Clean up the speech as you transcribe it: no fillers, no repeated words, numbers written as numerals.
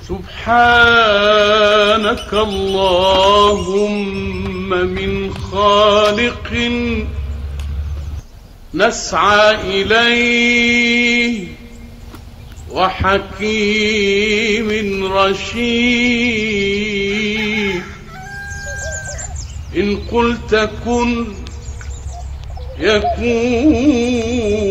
سبحانك اللهم من خالق نسعى إليه وحكيم رشيد. إن قلت كن يكون.